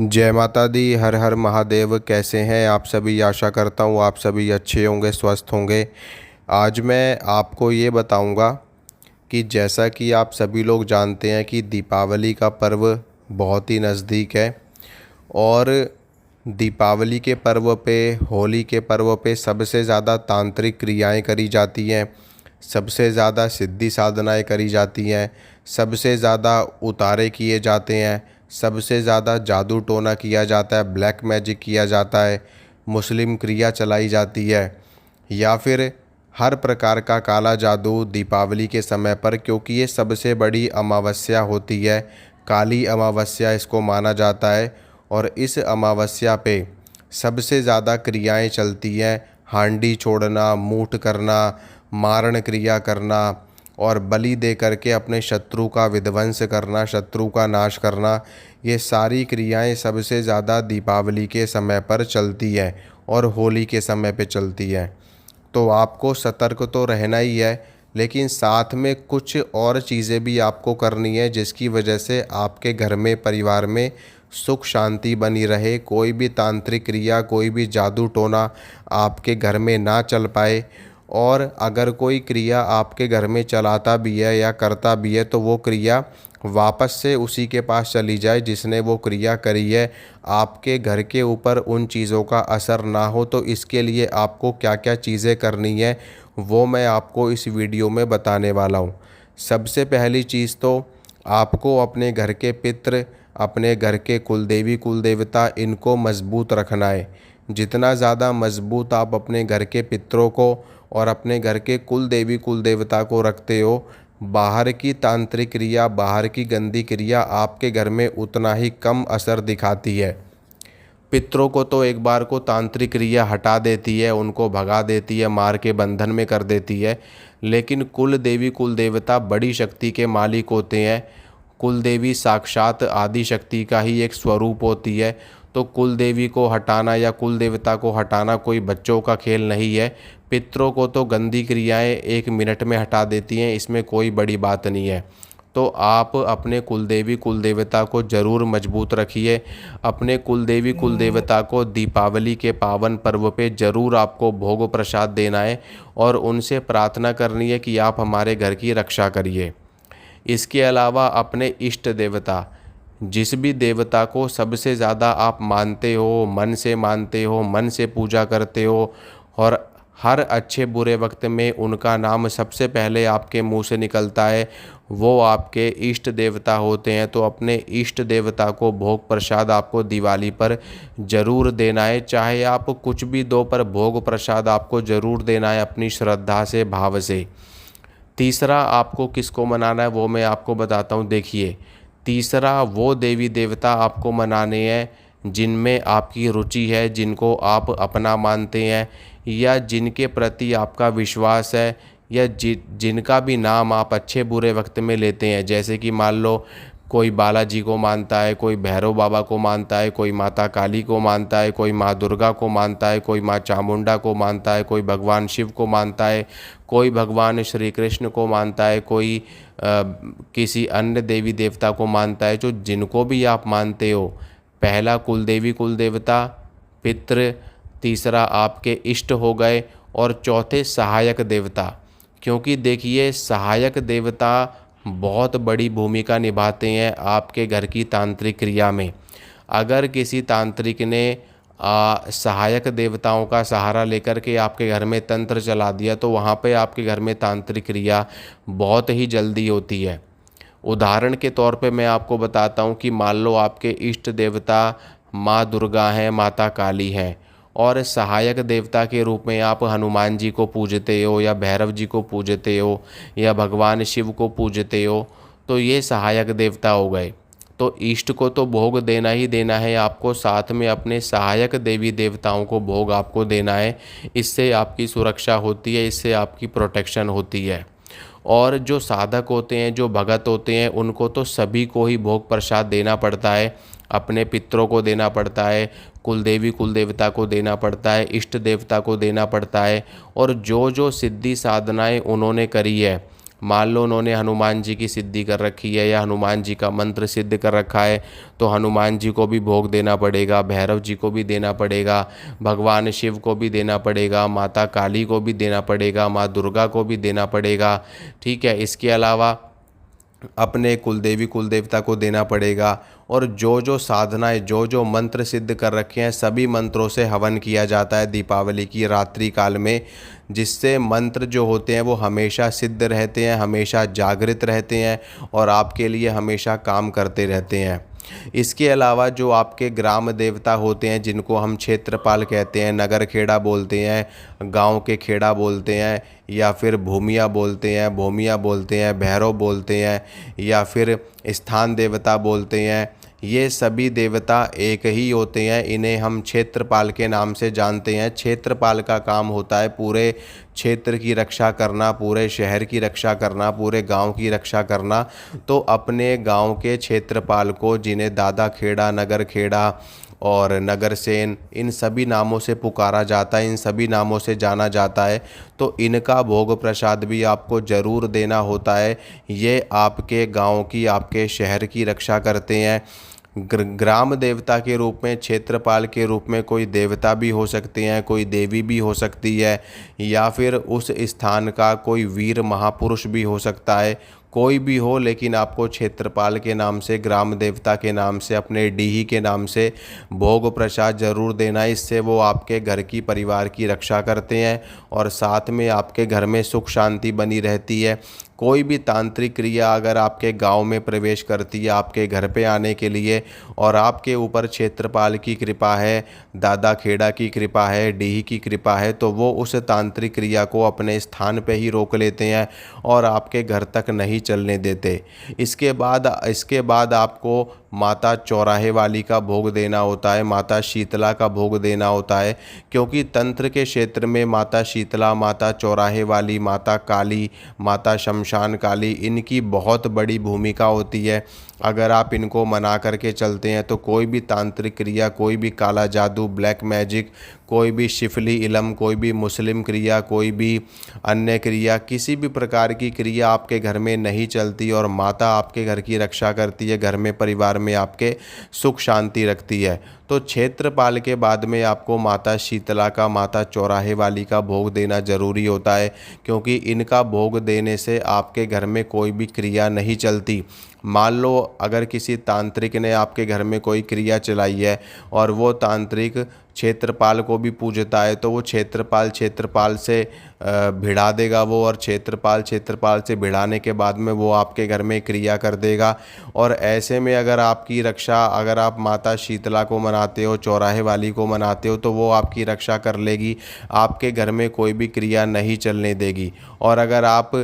जय माता दी। हर हर महादेव। कैसे हैं आप सभी? आशा करता हूँ आप सभी अच्छे होंगे, स्वस्थ होंगे। आज मैं आपको ये बताऊंगा कि जैसा कि आप सभी लोग जानते हैं कि दीपावली का पर्व बहुत ही नज़दीक है। और दीपावली के पर्व पे, होली के पर्व पे सबसे ज़्यादा तांत्रिक क्रियाएं करी जाती हैं, सबसे ज़्यादा सिद्धि साधनाएं करी जाती हैं, सबसे ज़्यादा उतारे किए जाते हैं, सबसे ज़्यादा जादू टोना किया जाता है, ब्लैक मैजिक किया जाता है, मुस्लिम क्रिया चलाई जाती है, या फिर हर प्रकार का काला जादू दीपावली के समय पर, क्योंकि ये सबसे बड़ी अमावस्या होती है। काली अमावस्या इसको माना जाता है। और इस अमावस्या पे सबसे ज़्यादा क्रियाएं चलती हैं। हांडी छोड़ना, मूठ करना, मारण क्रिया करना और बलि दे करके अपने शत्रु का विध्वंस करना, शत्रु का नाश करना, ये सारी क्रियाएं सबसे ज़्यादा दीपावली के समय पर चलती हैं और होली के समय पे चलती हैं। तो आपको सतर्क तो रहना ही है, लेकिन साथ में कुछ और चीज़ें भी आपको करनी है जिसकी वजह से आपके घर में, परिवार में सुख शांति बनी रहे। कोई भी तांत्रिक क्रिया, कोई भी जादू टोना आपके घर में ना चल पाए। और अगर कोई क्रिया आपके घर में चलाता भी है या करता भी है तो वो क्रिया वापस से उसी के पास चली जाए जिसने वो क्रिया करी है। आपके घर के ऊपर उन चीज़ों का असर ना हो, तो इसके लिए आपको क्या क्या चीज़ें करनी है वो मैं आपको इस वीडियो में बताने वाला हूँ। सबसे पहली चीज़ तो आपको अपने घर के पितृ, अपने घर के कुलदेवी कुलदेवता, इनको मजबूत रखना है। जितना ज़्यादा मजबूत आप अपने घर के पितरों को और अपने घर के कुलदेवी कुलदेवता को रखते हो, बाहर की तांत्रिक क्रिया, बाहर की गंदी क्रिया आपके घर में उतना ही कम असर दिखाती है। पितरों को तो एक बार को तांत्रिक क्रिया हटा देती है, उनको भगा देती है, मार के बंधन में कर देती है। लेकिन कुल देवी कुल देवता बड़ी शक्ति के मालिक होते हैं। कुल देवी साक्षात आदि शक्ति का ही एक स्वरूप होती है। तो कुल देवी को हटाना या कुल देवता को हटाना कोई बच्चों का खेल नहीं है। पितरों को तो गंदी क्रियाएं 1 मिनट में हटा देती हैं, इसमें कोई बड़ी बात नहीं है। तो आप अपने कुलदेवी कुलदेवता को ज़रूर मजबूत रखिए। अपने कुलदेवी कुलदेवता को दीपावली के पावन पर्व पे ज़रूर आपको भोग प्रसाद देना है और उनसे प्रार्थना करनी है कि आप हमारे घर की रक्षा करिए। इसके अलावा अपने इष्ट देवता, जिस भी देवता को सबसे ज़्यादा आप मानते हो, मन से मानते हो, मन से पूजा करते हो और हर अच्छे बुरे वक्त में उनका नाम सबसे पहले आपके मुंह से निकलता है, वो आपके इष्ट देवता होते हैं। तो अपने इष्ट देवता को भोग प्रसाद आपको दिवाली पर ज़रूर देना है। चाहे आप कुछ भी दो, पर भोग प्रसाद आपको ज़रूर देना है अपनी श्रद्धा से, भाव से। तीसरा आपको किसको मनाना है वो मैं आपको बताता हूँ। देखिए, तीसरा वो देवी देवता आपको मनाने हैं जिनमें आपकी रुचि है, जिनको आप अपना मानते हैं या जिनके प्रति आपका विश्वास है, या जिनका भी नाम आप अच्छे बुरे वक्त में लेते हैं। जैसे कि मान लो कोई बालाजी को मानता है, कोई भैरव बाबा को मानता है, कोई माता काली को मानता है, कोई माँ दुर्गा को मानता है, कोई माँ चामुंडा को मानता है, कोई भगवान शिव को मानता है, कोई भगवान श्री कृष्ण को मानता है, कोई किसी अन्य देवी देवता को मानता है। जो जिनको भी आप मानते हो, पहला कुलदेवी कुलदेवता, पितृ, तीसरा आपके इष्ट हो गए और चौथे सहायक देवता। क्योंकि देखिए, सहायक देवता बहुत बड़ी भूमिका निभाते हैं आपके घर की तांत्रिक क्रिया में। अगर किसी तांत्रिक ने सहायक देवताओं का सहारा लेकर के आपके घर में तंत्र चला दिया तो वहाँ पे आपके घर में तांत्रिक क्रिया बहुत ही जल्दी होती है। उदाहरण के तौर पे मैं आपको बताता हूँ कि मान लो आपके इष्ट देवता माँ दुर्गा हैं, माता काली हैं, और सहायक देवता के रूप में आप हनुमान जी को पूजते हो या भैरव जी को पूजते हो या भगवान शिव को पूजते हो, तो ये सहायक देवता हो गए। तो इष्ट को तो भोग देना ही देना है आपको, साथ में अपने सहायक देवी देवताओं को भोग आपको देना है। इससे आपकी सुरक्षा होती है, इससे आपकी प्रोटेक्शन होती है। और जो साधक होते हैं, जो भगत होते हैं, उनको तो सभी को ही भोग प्रसाद देना पड़ता है। अपने पितरों को देना पड़ता है, कुलदेवी कुलदेवता को देना पड़ता है, इष्ट देवता को देना पड़ता है। और जो जो सिद्धि साधनाएं उन्होंने करी है, मान लो उन्होंने हनुमान जी की सिद्धि कर रखी है या हनुमान जी का मंत्र सिद्ध कर रखा है, तो हनुमान जी को भी भोग देना पड़ेगा, भैरव जी को भी देना पड़ेगा, भगवान शिव को भी देना पड़ेगा, माता काली को भी देना पड़ेगा, माँ दुर्गा को भी देना पड़ेगा। ठीक है, इसके अलावा अपने कुलदेवी कुलदेवता को देना पड़ेगा। और जो जो साधनाएं, जो जो मंत्र सिद्ध कर रखे हैं, सभी मंत्रों से हवन किया जाता है दीपावली की रात्रि काल में, जिससे मंत्र जो होते हैं वो हमेशा सिद्ध रहते हैं, हमेशा जागृत रहते हैं और आपके लिए हमेशा काम करते रहते हैं। इसके अलावा जो आपके ग्राम देवता होते हैं, जिनको हम क्षेत्रपाल कहते हैं, नगर खेड़ा बोलते हैं, गांव के खेड़ा बोलते हैं, या फिर भूमिया बोलते हैं, भूमिया बोलते हैं, भैरव बोलते हैं, या फिर स्थान देवता बोलते हैं, ये सभी देवता एक ही होते हैं। इन्हें हम क्षेत्रपाल के नाम से जानते हैं। क्षेत्रपाल का काम होता है पूरे क्षेत्र की रक्षा करना, पूरे शहर की रक्षा करना, पूरे गांव की रक्षा करना। तो अपने गांव के क्षेत्रपाल को, जिन्हें दादा खेड़ा, नगर खेड़ा और नगर सेन, इन सभी नामों से पुकारा जाता है, इन सभी नामों से जाना जाता है, तो इनका भोग प्रसाद भी आपको ज़रूर देना होता है। ये आपके गांव की, आपके शहर की रक्षा करते हैं। ग्राम देवता के रूप में, क्षेत्रपाल के रूप में कोई देवता भी हो सकते हैं, कोई देवी भी हो सकती है, या फिर उस स्थान का कोई वीर महापुरुष भी हो सकता है। कोई भी हो, लेकिन आपको क्षेत्रपाल के नाम से, ग्राम देवता के नाम से, अपने डीही के नाम से भोग प्रसाद जरूर देना है। इससे वो आपके घर की, परिवार की रक्षा करते हैं और साथ में आपके घर में सुख शांति बनी रहती है। कोई भी तांत्रिक क्रिया अगर आपके गांव में प्रवेश करती है आपके घर पे आने के लिए, और आपके ऊपर क्षेत्रपाल की कृपा है, दादा खेड़ा की कृपा है, डीही की कृपा है, तो वो उस तांत्रिक क्रिया को अपने स्थान पे ही रोक लेते हैं और आपके घर तक नहीं चलने देते। इसके बाद आपको माता चौराहे वाली का भोग देना होता है, माता शीतला का भोग देना होता है, क्योंकि तंत्र के क्षेत्र में माता शीतला, माता चौराहे वाली, माता काली, माता शमशान काली, इनकी बहुत बड़ी भूमिका होती है। अगर आप इनको मना करके चलते हैं तो कोई भी तांत्रिक क्रिया, कोई भी काला जादू, ब्लैक मैजिक, कोई भी शिफली इलम, कोई भी मुस्लिम क्रिया, कोई भी अन्य क्रिया, किसी भी प्रकार की क्रिया आपके घर में नहीं चलती और माता आपके घर की रक्षा करती है, घर में, परिवार में आपके सुख शांति रखती है। तो क्षेत्रपाल के बाद में आपको माता शीतला का, माता चौराहे वाली का भोग देना जरूरी होता है, क्योंकि इनका भोग देने से आपके घर में कोई भी क्रिया नहीं चलती। मान लो अगर किसी तांत्रिक ने आपके घर में कोई क्रिया चलाई है और वो तांत्रिक क्षेत्रपाल को भी पूजता है, तो वो क्षेत्रपाल से भिड़ा देगा वो, और क्षेत्रपाल से भिड़ाने के बाद में वो आपके घर में क्रिया कर देगा। और ऐसे में अगर आपकी रक्षा, अगर आप माता शीतला को मनाते हो, चौराहे वाली को मनाते हो, तो वो आपकी रक्षा कर लेगी, आपके घर में कोई भी क्रिया नहीं चलने देगी। और अगर आप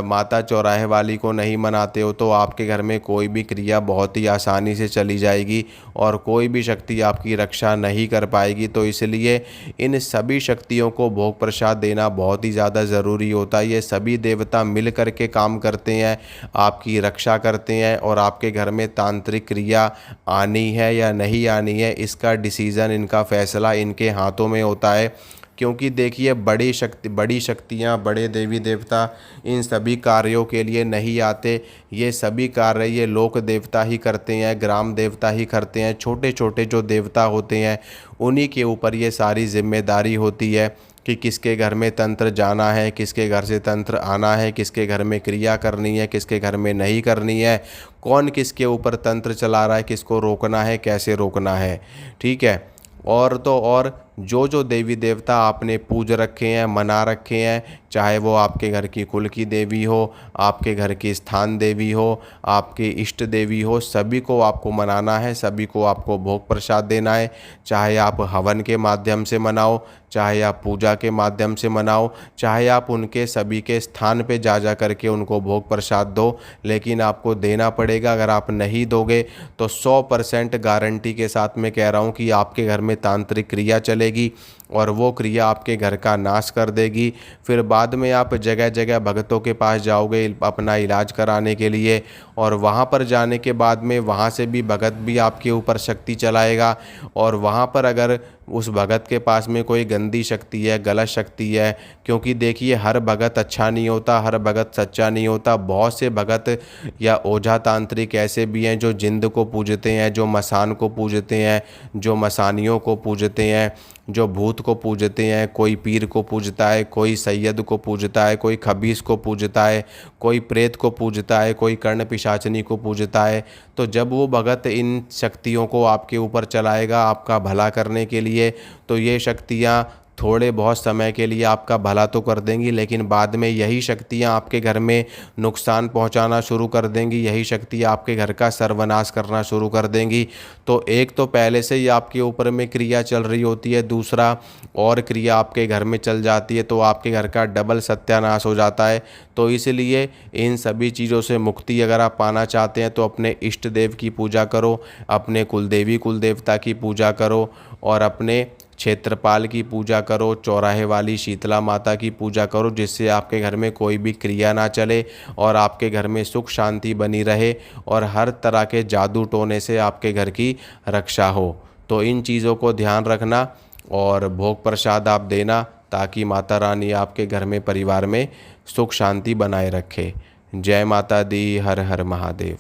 माता चौराहे वाली को नहीं मनाते हो तो आपके घर में कोई भी क्रिया बहुत ही आसानी से चली जाएगी और कोई भी शक्ति आपकी रक्षा नहीं कर पाएगी। तो इसलिए इन सभी शक्तियों को भोग प्रसाद देना बहुत ही ज़्यादा ज़रूरी होता है। ये सभी देवता मिल कर के काम करते हैं, आपकी रक्षा करते हैं, और आपके घर में तांत्रिक क्रिया आनी है या नहीं आनी है, इसका डिसीज़न, इनका फैसला इनके हाथों में होता है। क्योंकि देखिए, बड़ी शक्तियाँ, बड़े देवी देवता इन सभी कार्यों के लिए नहीं आते। ये सभी कार्य ये लोक देवता ही करते हैं, ग्राम देवता ही करते हैं। छोटे छोटे जो देवता होते हैं उन्हीं के ऊपर ये सारी जिम्मेदारी होती है कि किसके घर में तंत्र जाना है, किसके घर से तंत्र आना है, किसके घर में क्रिया करनी है, किसके घर में नहीं करनी है, कौन किसके ऊपर तंत्र चला रहा है, किसको रोकना है, कैसे रोकना है। ठीक है। और तो और जो देवी देवता आपने पूज रखे हैं, मना रखे हैं, चाहे वो आपके घर की कुल की देवी हो, आपके घर की स्थान देवी हो, आपकी इष्ट देवी हो, सभी को आपको मनाना है, सभी को आपको भोग प्रसाद देना है। चाहे आप हवन के माध्यम से मनाओ, चाहे आप पूजा के माध्यम से मनाओ, चाहे आप उनके सभी के स्थान पे जा करके उनको भोग प्रसाद दो, लेकिन आपको देना पड़ेगा। अगर आप नहीं दोगे तो 100% गारंटी के साथ मैं कह रहा हूँ कि आपके घर में तांत्रिक क्रिया चलेगी, और वो क्रिया आपके घर का नाश कर देगी। फिर बाद में आप जगह जगह भगतों के पास जाओगे अपना इलाज कराने के लिए, और वहाँ पर जाने के बाद में वहाँ से भी भगत भी आपके ऊपर शक्ति चलाएगा। और वहाँ पर अगर उस भगत के पास में कोई गंदी शक्ति है, गलत शक्ति है, क्योंकि देखिए हर भगत अच्छा नहीं होता, हर भगत सच्चा नहीं होता। बहुत से भगत या ओझा तांत्रिक ऐसे भी हैं जो जिंद को पूजते हैं, जो मसान को पूजते हैं, जो मसानियों को पूजते हैं, जो भूत को पूजते हैं। कोई पीर को पूजता है, कोई सैयद को पूजता है, कोई खबीस को पूजता है, कोई प्रेत को पूजता है, कोई कर्ण पिशाचनी को पूजता है। तो जब वो भगत इन शक्तियों को आपके ऊपर चलाएगा आपका भला करने के लिए, तो ये शक्तियाँ थोड़े बहुत समय के लिए आपका भला तो कर देंगी, लेकिन बाद में यही शक्तियाँ आपके घर में नुकसान पहुँचाना शुरू कर देंगी, यही शक्तियाँ आपके घर का सर्वनाश करना शुरू कर देंगी। तो एक तो पहले से ही आपके ऊपर में क्रिया चल रही होती है, दूसरा और क्रिया आपके घर में चल जाती है, तो आपके घर का डबल सत्यानाश हो जाता है। तो इसलिए इन सभी चीज़ों से मुक्ति अगर आप पाना चाहते हैं तो अपने इष्ट देव की पूजा करो, अपने कुलदेवी कुलदेवता की पूजा करो, और अपने क्षेत्रपाल की पूजा करो, चौराहे वाली शीतला माता की पूजा करो, जिससे आपके घर में कोई भी क्रिया ना चले और आपके घर में सुख शांति बनी रहे और हर तरह के जादू टोने से आपके घर की रक्षा हो। तो इन चीज़ों को ध्यान रखना और भोग प्रसाद आप देना, ताकि माता रानी आपके घर में परिवार में सुख शांति बनाए रखे। जय माता दी। हर हर महादेव।